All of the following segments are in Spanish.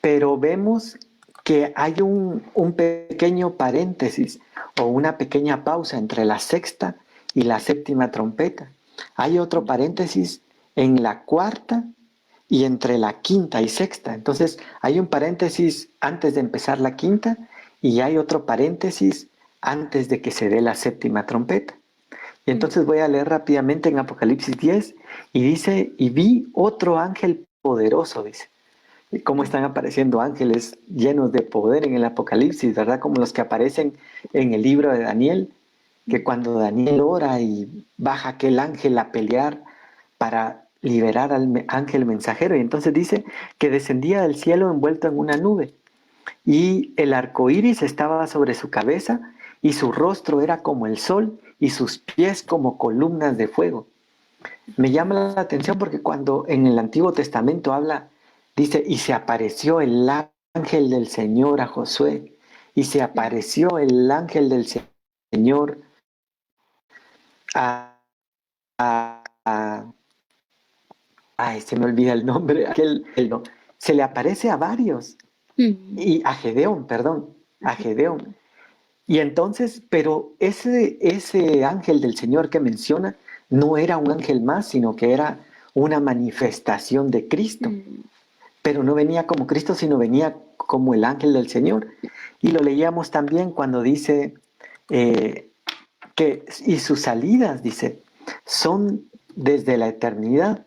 pero vemos que hay un pequeño paréntesis o una pequeña pausa entre la sexta y la séptima trompeta. Hay otro paréntesis en la cuarta y entre la quinta y sexta. Entonces hay un paréntesis antes de empezar la quinta y hay otro paréntesis antes de que se dé la séptima trompeta. Y entonces voy a leer rápidamente en Apocalipsis 10 y dice, y vi otro ángel poderoso, dice. Y cómo están apareciendo ángeles llenos de poder en el Apocalipsis, ¿verdad? Como los que aparecen en el libro de Daniel, que cuando Daniel ora y baja aquel ángel a pelear para liberar al ángel mensajero. Y entonces dice que descendía del cielo envuelto en una nube. Y el arco iris estaba sobre su cabeza, y su rostro era como el sol, y sus pies como columnas de fuego. Me llama la atención porque cuando en el Antiguo Testamento habla, dice, y se apareció el ángel del Señor a Josué, y se apareció el ángel del Señor a, a ay, se me olvida el nombre, no, se le aparece a varios, y a Gedeón, perdón, a Gedeón. Y entonces, pero ese ángel del Señor que menciona no era un ángel más, sino que era una manifestación de Cristo. Pero no venía como Cristo, sino venía como el ángel del Señor. Y lo leíamos también cuando dice que, y sus salidas, dice, son desde la eternidad.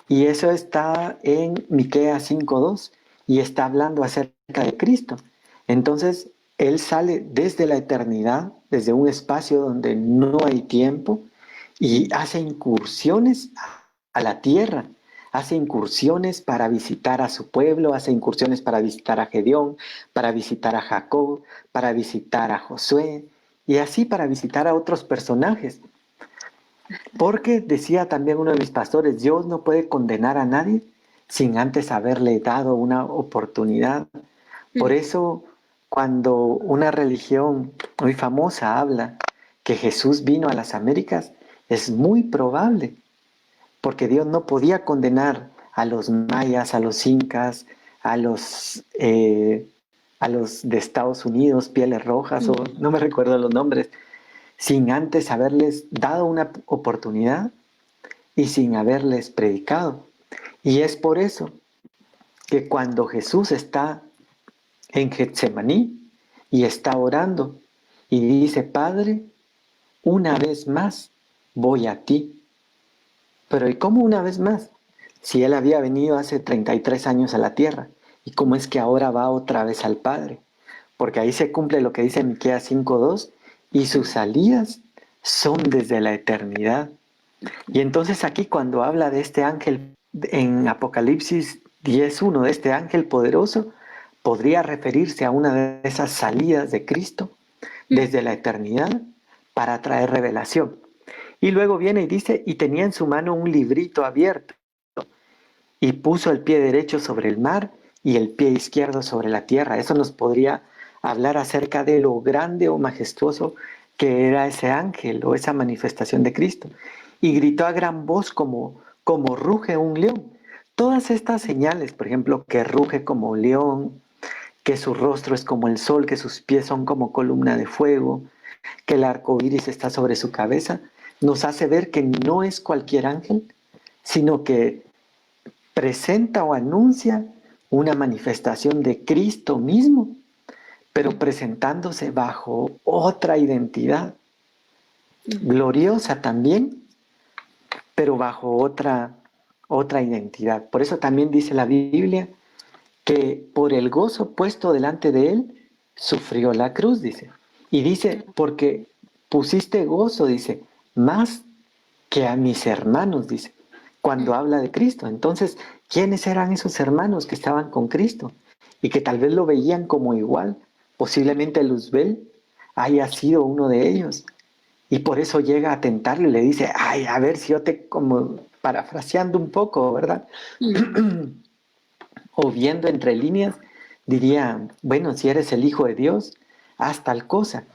Y eso está en Miqueas 5:2 y está hablando acerca de Cristo. Entonces, Él sale desde la eternidad, desde un espacio donde no hay tiempo, y hace incursiones a la tierra, hace incursiones para visitar a su pueblo, hace incursiones para visitar a Gedeón, para visitar a Jacob, para visitar a Josué, y así para visitar a otros personajes. Porque decía también uno de mis pastores, Dios no puede condenar a nadie sin antes haberle dado una oportunidad. Por eso, cuando una religión muy famosa habla que Jesús vino a las Américas, es muy probable, porque Dios no podía condenar a los mayas, a los incas, a los de Estados Unidos, pieles rojas, o no me recuerdo los nombres, sin antes haberles dado una oportunidad y sin haberles predicado. Y es por eso que cuando Jesús está en Getsemaní y está orando y dice, Padre, una vez más voy a ti. Pero ¿y cómo una vez más? Si Él había venido hace 33 años a la tierra, ¿y cómo es que ahora va otra vez al Padre? Porque ahí se cumple lo que dice Miqueas 5:2, y sus salidas son desde la eternidad. Y entonces aquí cuando habla de este ángel en Apocalipsis 10:1, de este ángel poderoso, podría referirse a una de esas salidas de Cristo desde la eternidad para traer revelación. Y luego viene y dice, y tenía en su mano un librito abierto, y puso el pie derecho sobre el mar y el pie izquierdo sobre la tierra. Eso nos podría hablar acerca de lo grande o majestuoso que era ese ángel o esa manifestación de Cristo. Y gritó a gran voz como ruge un león. Todas estas señales, por ejemplo, que ruge como un león, que su rostro es como el sol, que sus pies son como columna de fuego, que el arco iris está sobre su cabeza, nos hace ver que no es cualquier ángel, sino que presenta o anuncia una manifestación de Cristo mismo, pero presentándose bajo otra identidad, gloriosa también, pero bajo otra identidad. Por eso también dice la Biblia que por el gozo puesto delante de él, sufrió la cruz, dice. Y dice, porque pusiste gozo, dice, más que a mis hermanos, dice, cuando habla de Cristo. Entonces, ¿quiénes eran esos hermanos que estaban con Cristo? Y que tal vez lo veían como igual. Posiblemente Luzbel haya sido uno de ellos. Y por eso llega a tentarle y le dice, ay, a ver si yo te, como parafraseando un poco, ¿verdad? O viendo entre líneas, diría, bueno, si eres el Hijo de Dios, haz tal cosa.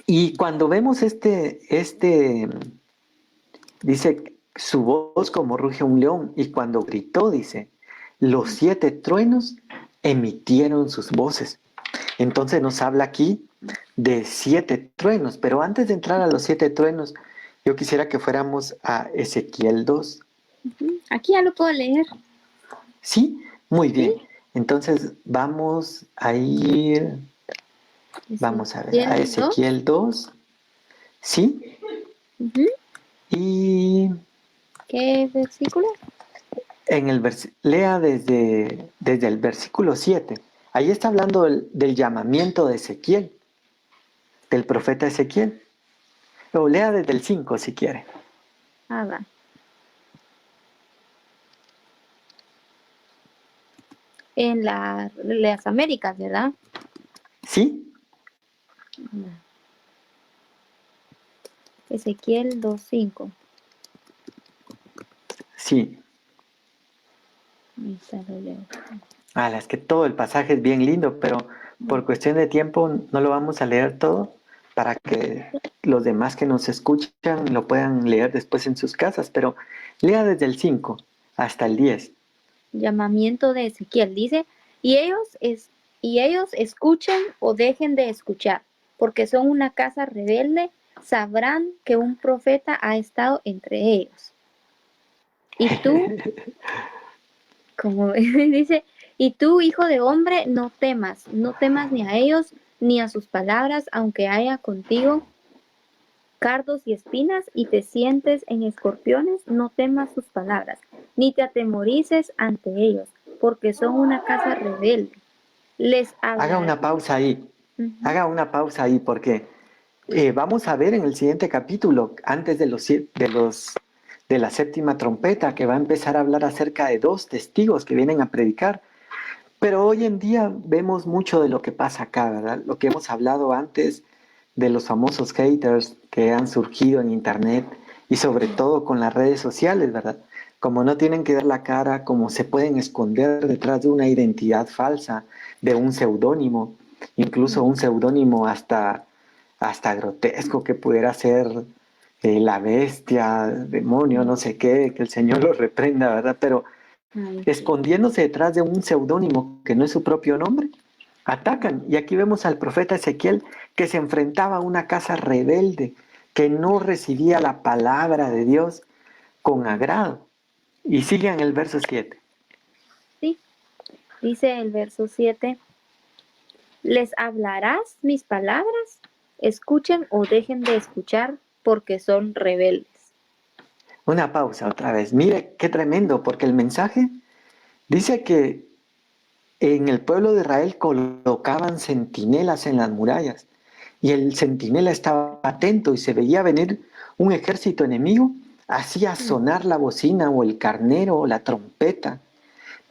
Y cuando vemos dice, su voz como ruge un león, y cuando gritó, dice, los 7 truenos emitieron sus voces. Entonces nos habla aquí de 7 truenos, pero antes de entrar a los 7 truenos, yo quisiera que fuéramos a Ezequiel 2. Aquí ya lo puedo leer. ¿Sí? Muy bien. ¿Sí? Entonces vamos a ir, vamos a ver, a Ezequiel 2. ¿Sí? Y ¿Qué versículo? lea desde el versículo 7. Ahí está hablando del llamamiento de Ezequiel, del profeta Ezequiel. O lea desde el 5 si quiere. Va. En las Américas, ¿verdad? ¿Sí? Ezequiel 2:5. Sí. Ahí está, lo leo. Es que todo el pasaje es bien lindo, pero por cuestión de tiempo no lo vamos a leer todo para que los demás que nos escuchan lo puedan leer después en sus casas, pero lea desde el 5 hasta el 10. Llamamiento de Ezequiel. Dice, y ellos escuchen o dejen de escuchar, porque son una casa rebelde, sabrán que un profeta ha estado entre ellos. Y tú, como dice, y tú, hijo de hombre, no temas ni a ellos, ni a sus palabras, aunque haya contigo cardos y espinas, y te sientes en escorpiones, no temas sus palabras, ni te atemorices ante ellos, porque son una casa rebelde. Les Haga hablará. una pausa ahí. Haga una pausa ahí porque vamos a ver en el siguiente capítulo, antes de de la séptima trompeta, que va a empezar a hablar acerca de 2 testigos que vienen a predicar. Pero hoy en día vemos mucho de lo que pasa acá, ¿verdad? Lo que hemos hablado antes de los famosos haters que han surgido en internet y sobre todo con las redes sociales, ¿verdad? Como no tienen que dar la cara, como se pueden esconder detrás de una identidad falsa, de un seudónimo, incluso un seudónimo hasta grotesco que pudiera ser la bestia, demonio, no sé qué, que el Señor lo reprenda, ¿verdad? Pero escondiéndose detrás de un seudónimo que no es su propio nombre, atacan. Y aquí vemos al profeta Ezequiel que se enfrentaba a una casa rebelde, que no recibía la palabra de Dios con agrado. Y sigue en el verso 7. Sí, dice el verso 7, les hablarás mis palabras, escuchen o dejen de escuchar, porque son rebeldes. Una pausa otra vez. Mire qué tremendo, porque el mensaje dice que en el pueblo de Israel colocaban centinelas en las murallas y el centinela estaba atento y se veía venir un ejército enemigo, hacía sonar la bocina o el carnero o la trompeta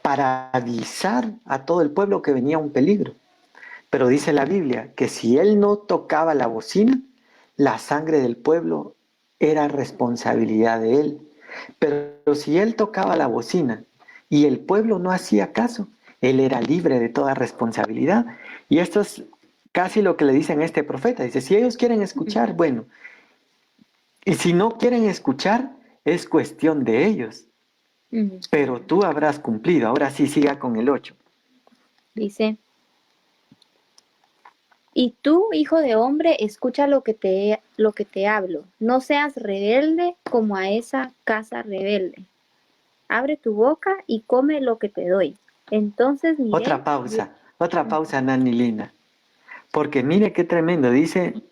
para avisar a todo el pueblo que venía un peligro. Pero dice la Biblia que si él no tocaba la bocina, la sangre del pueblo era responsabilidad de él. Pero si él tocaba la bocina y el pueblo no hacía caso, él era libre de toda responsabilidad. Y esto es casi lo que le dicen a este profeta. Dice, si ellos quieren escuchar, bueno, y si no quieren escuchar, es cuestión de ellos. Pero tú habrás cumplido. Ahora sí, siga con el 8. Dice, y tú, hijo de hombre, escucha lo que te hablo. No seas rebelde como a esa casa rebelde. Abre tu boca y come lo que te doy. Entonces miré. Otra pausa, Nani Lina. Porque mire qué tremendo. Dice,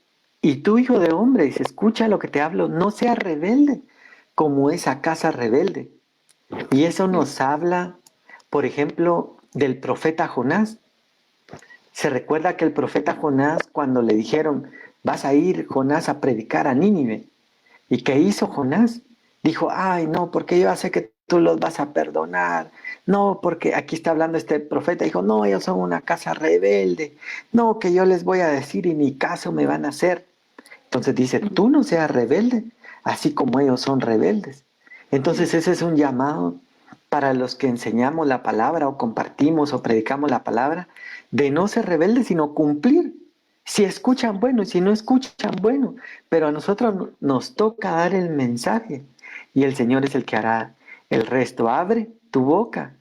y tú, hijo de hombre, dice, escucha lo que te hablo, no seas rebelde como esa casa rebelde. Y eso nos habla, por ejemplo, del profeta Jonás. Se recuerda que el profeta Jonás, cuando le dijeron, vas a ir, Jonás, a predicar a Nínive. ¿Y qué hizo Jonás? Dijo, ay, no, porque yo sé que tú los vas a perdonar. No, porque aquí está hablando este profeta. Dijo, no, ellos son una casa rebelde. No, que yo les voy a decir y ni caso me van a hacer. Entonces dice, tú no seas rebelde, así como ellos son rebeldes. Entonces ese es un llamado para los que enseñamos la palabra o compartimos o predicamos la palabra, de no ser rebeldes, sino cumplir. Si escuchan, bueno, y si no escuchan, bueno, pero a nosotros nos toca dar el mensaje y el Señor es el que hará el resto. Abre tu boca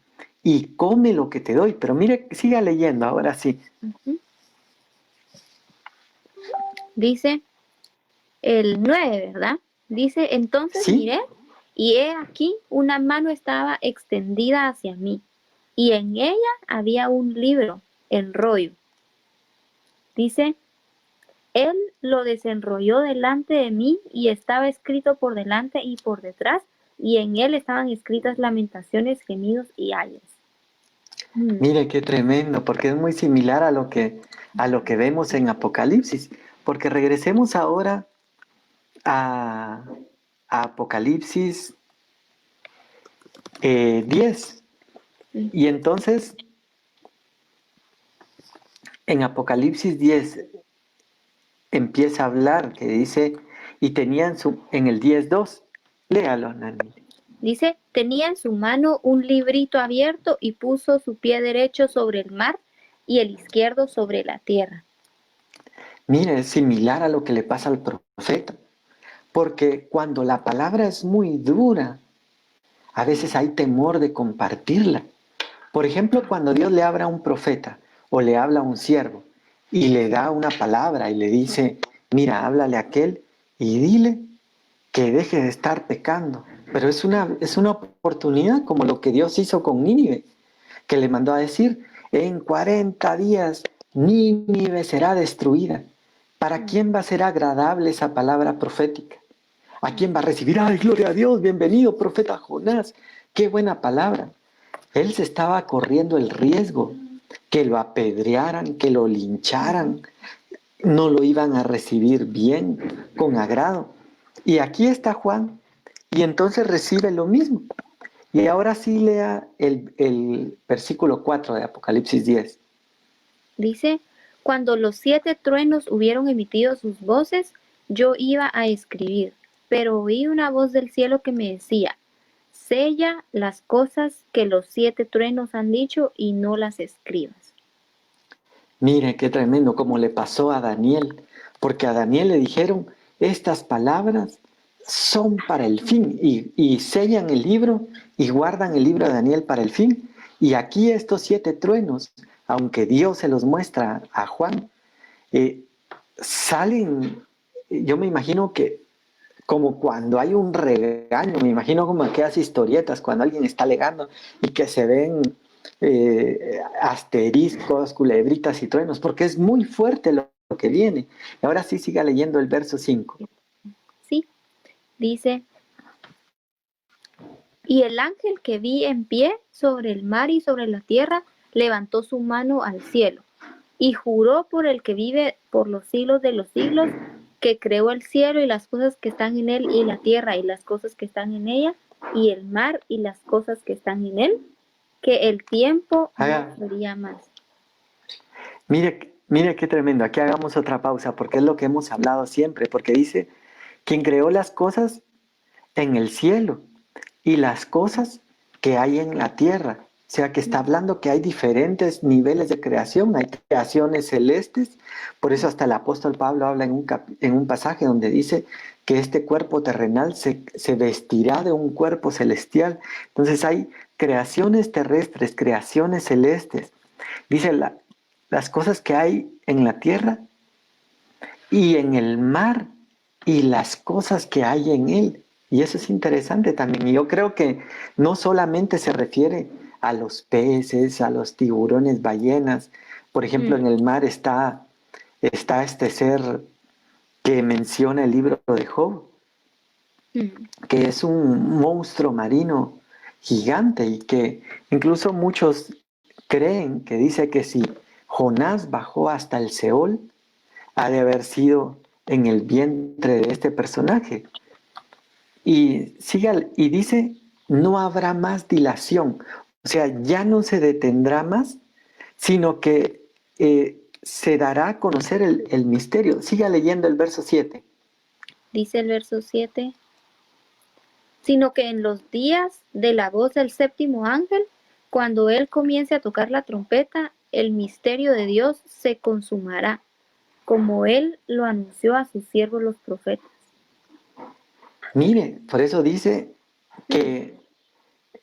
y come lo que te doy. Pero mire, siga leyendo, ahora sí. Ujú. Dice el 9, ¿verdad? Dice, entonces ¿Sí? miré y he aquí una mano estaba extendida hacia mí y en ella había un libro en rollo. Dice, él lo desenrolló delante de mí y estaba escrito por delante y por detrás y en él estaban escritas lamentaciones, gemidos y ayes. Mm, Mire qué tremendo, porque es muy similar a lo que vemos en Apocalipsis. Porque regresemos ahora a, a Apocalipsis 10. Y ujú. entonces, en Apocalipsis 10 empieza a hablar, que dice, y tenían en el 10:2, léalo, Nani. Dice, tenía en su mano un librito abierto y puso su pie derecho sobre el mar y el izquierdo sobre la tierra. Mire, es similar a lo que le pasa al profeta, porque cuando la palabra es muy dura, a veces hay temor de compartirla. Por ejemplo, cuando Dios le habla a un profeta o le habla a un siervo y le da una palabra y le dice, mira, háblale a aquel y dile que deje de estar pecando. Pero es una oportunidad como lo que Dios hizo con Nínive, que le mandó a decir, en 40 días Nínive será destruida. ¿Para Mm, quién va a ser agradable esa palabra profética? ¿A quién va a recibir? ¡Ay, gloria a Dios! Bienvenido, profeta Jonás. ¡Qué buena palabra! Él se estaba corriendo el riesgo que lo apedrearan, que lo ujú. lincharan, no lo iban a recibir bien, con agrado. Y aquí está Juan, y entonces recibe lo mismo. Y ahora sí lea el versículo 4 de Apocalipsis 10. Dice, cuando los 7 truenos hubieron emitido sus voces, yo iba a escribir, pero oí una voz del cielo que me decía, sella las cosas que los 7 truenos han dicho y no las escribas. Mire qué tremendo, como le pasó a Daniel, porque a Daniel le dijeron, estas palabras son para el fin, y sellan el libro y guardan el libro de Daniel para el fin. Y aquí estos 7 truenos, aunque Dios se los muestra a Juan, eh, salen, yo me imagino que como cuando hay un regaño, me imagino como aquellas historietas, cuando alguien está alegando y que se ven asteriscos, culebritas y truenos, porque es muy fuerte lo que viene. Y ahora sí siga leyendo el verso 5. Sí, dice, y el ángel que vi en pie sobre el mar y sobre la tierra levantó su mano al cielo y juró por el que vive por los siglos de los siglos, que creó el cielo y las cosas que están en él, y la tierra y las cosas que están en ella, y el mar y las cosas que están en él, que el tiempo no Haga, sería más. mire qué tremendo. Aquí hagamos otra pausa, porque es lo que hemos hablado siempre, porque dice, quien creó las cosas en el cielo y las cosas que hay en la tierra. O sea que está hablando que hay diferentes niveles de creación, hay creaciones celestes, por eso hasta el apóstol Pablo habla en un pasaje donde dice que este cuerpo terrenal se vestirá de un cuerpo celestial. Entonces hay creaciones terrestres, creaciones celestes. Dice las cosas que hay en la tierra y en el mar y las cosas que hay en él. Y eso es interesante también. Y yo creo que no solamente se refiere a los peces, a los tiburones, ballenas. Por ejemplo, en Mm, el mar está este ser que menciona el libro de Job, mm, que es un monstruo marino gigante y que incluso muchos creen que dice que si Jonás bajó hasta el Seol, ha de haber sido en el vientre de este personaje. Y sigue y dice, no habrá más dilación. O sea, ya no se detendrá más, sino que se dará a conocer el misterio. Siga leyendo el verso 7. dice el verso 7, sino que en los días de la voz del séptimo ángel, cuando él comience a tocar la trompeta, el misterio de Dios se consumará, como él lo anunció a sus siervos los profetas. Mire, por eso dice Mm, que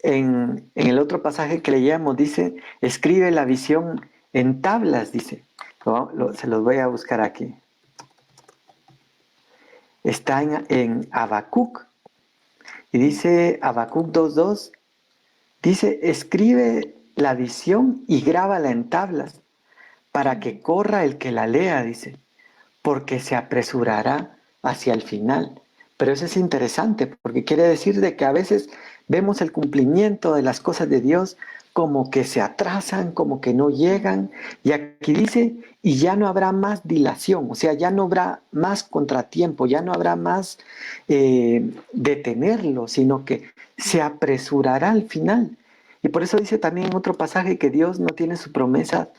en el otro pasaje que leíamos dice, escribe la visión en tablas, dice. Se los voy a buscar aquí. Está en Habacuc. Y dice Habacuc 2:2, dice, escribe la visión y grábala en tablas, para que corra el que la lea, dice, porque se apresurará hacia el final. Pero eso es interesante, porque quiere decir de que a veces vemos el cumplimiento de las cosas de Dios como que se atrasan, como que no llegan. Y aquí dice, y ya no habrá más dilación, o sea, ya no habrá más contratiempo, ya no habrá más detenerlo, sino que se apresurará al final. Y por eso dice también en otro pasaje que Dios no tiene su promesa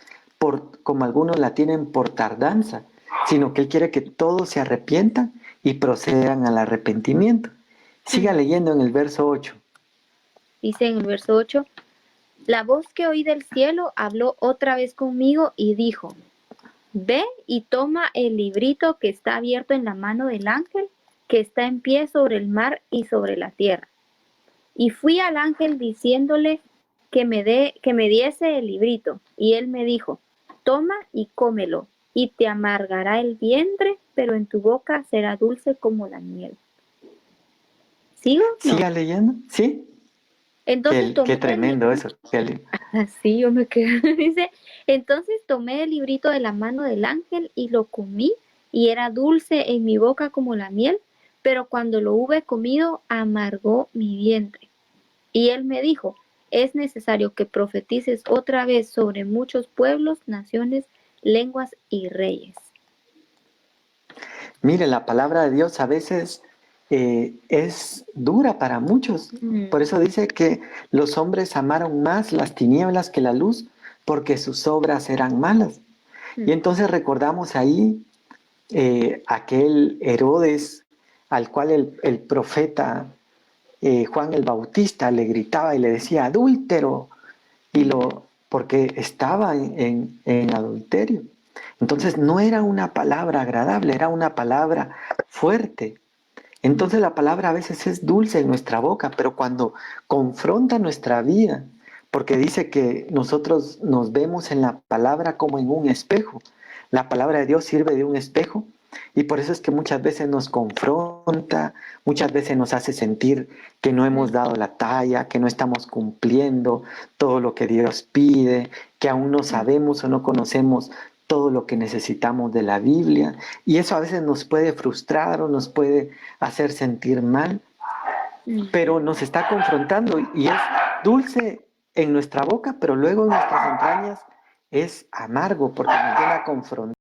como algunos la tienen por tardanza, sino que Él quiere que todos se arrepientan y procedan al arrepentimiento. Siga leyendo en el verso 8. Dice en el verso 8, la voz que oí del cielo habló otra vez conmigo y dijo, ve y toma el librito que está abierto en la mano del ángel que está en pie sobre el mar y sobre la tierra. Y fui al ángel diciéndole que me diese el librito, y él me dijo, toma y cómelo, y te amargará el vientre, pero en tu boca será dulce como la miel. ¿Sigo? No. Siga leyendo, ¿sí? Entonces Qué tremendo eso. Así yo me quedé. Dice, entonces tomé el librito de la mano del ángel y lo comí, y era dulce en mi boca como la miel, pero cuando lo hube comido, amargó mi vientre. Y él me dijo, es necesario que profetices otra vez sobre muchos pueblos, naciones, lenguas y reyes. Mire, la palabra de Dios a veces es dura para muchos. Por eso dice que los hombres amaron más las tinieblas que la luz, porque sus obras eran malas. Y entonces recordamos ahí aquel Herodes al cual el profeta Juan el Bautista le gritaba y le decía adúltero, porque estaba en adulterio. Entonces no era una palabra agradable, era una palabra fuerte. Entonces la palabra a veces es dulce en nuestra boca, pero cuando confronta nuestra vida, porque dice que nosotros nos vemos en la palabra como en un espejo. La palabra de Dios sirve de un espejo y por eso es que muchas veces nos confronta, muchas veces nos hace sentir que no hemos dado la talla, que no estamos cumpliendo todo lo que Dios pide, que aún no sabemos o no conocemos todo lo que necesitamos de la Biblia. Y eso a veces nos puede frustrar o nos puede hacer sentir mal, pero nos está confrontando y es dulce en nuestra boca, pero luego en nuestras entrañas es amargo porque nos viene a confrontar.